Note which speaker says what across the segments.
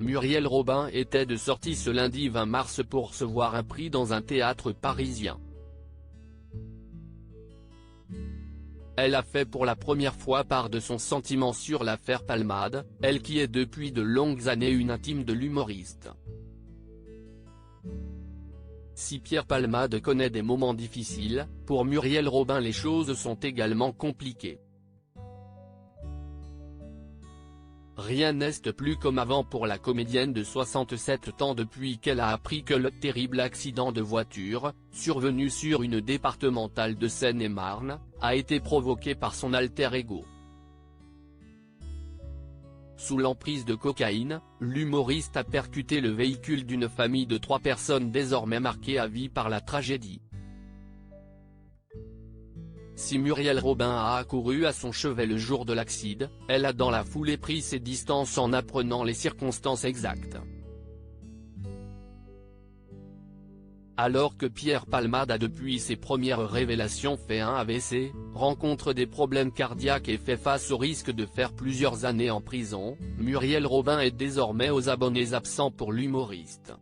Speaker 1: Muriel Robin était de sortie ce lundi 20 mars pour recevoir un prix dans un théâtre parisien. Elle a fait pour la première fois part de son sentiment sur l'affaire Palmade, elle qui est depuis de longues années une intime de l'humoriste. Si Pierre Palmade connaît des moments difficiles, pour Muriel Robin les choses sont également compliquées. Rien n'est plus comme avant pour la comédienne de 67 ans depuis qu'elle a appris que le terrible accident de voiture, survenu sur une départementale de Seine-et-Marne, a été provoqué par son alter ego. Sous l'emprise de cocaïne, l'humoriste a percuté le véhicule d'une famille de 3 personnes désormais marquées à vie par la tragédie. Si Muriel Robin a accouru à son chevet le jour de l'accident, elle a dans la foulée pris ses distances en apprenant les circonstances exactes. Alors que Pierre Palmade a depuis ses premières révélations fait un AVC, rencontre des problèmes cardiaques et fait face au risque de faire plusieurs années en prison, Muriel Robin est désormais aux abonnés absents pour l'humoriste.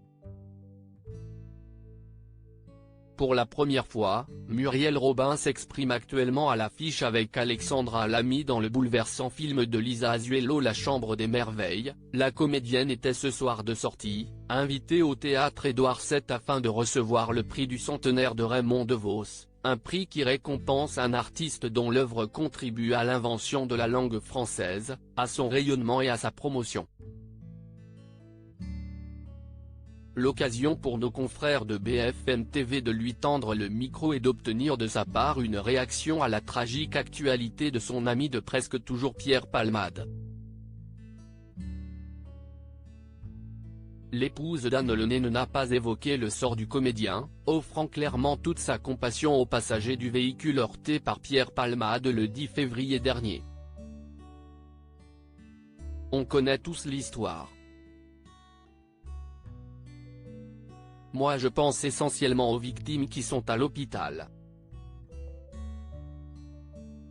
Speaker 1: Pour la première fois, Muriel Robin s'exprime actuellement à l'affiche avec Alexandra Lamy dans le bouleversant film de Lisa Azuelo La Chambre des Merveilles. La comédienne était ce soir de sortie, invitée au théâtre Édouard VII afin de recevoir le prix du centenaire de Raymond DeVos, un prix qui récompense un artiste dont l'œuvre contribue à l'invention de la langue française, à son rayonnement et à sa promotion. L'occasion pour nos confrères de BFM TV de lui tendre le micro et d'obtenir de sa part une réaction à la tragique actualité de son ami de presque toujours Pierre Palmade. L'épouse d'Anne Lenné n'a pas évoqué le sort du comédien, offrant clairement toute sa compassion aux passagers du véhicule heurté par Pierre Palmade le 10 février dernier. On connaît tous l'histoire. Moi je pense essentiellement aux victimes qui sont à l'hôpital.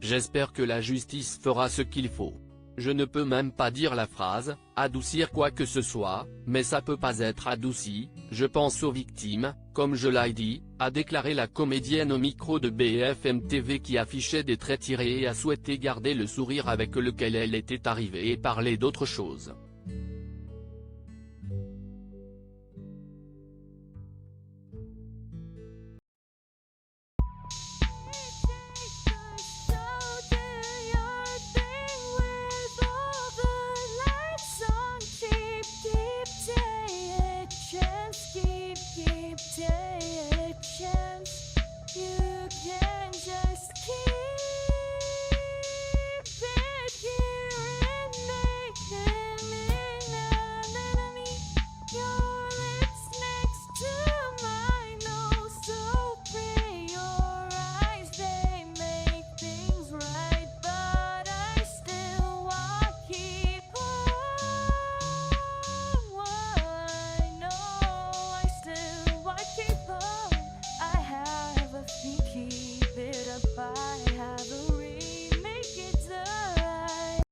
Speaker 1: J'espère que la justice fera ce qu'il faut. Je ne peux même pas dire la phrase « adoucir quoi que ce soit », mais ça peut pas être adouci, je pense aux victimes, comme je l'ai dit, a déclaré la comédienne au micro de BFM TV qui affichait des traits tirés et a souhaité garder le sourire avec lequel elle était arrivée et parler d'autre chose.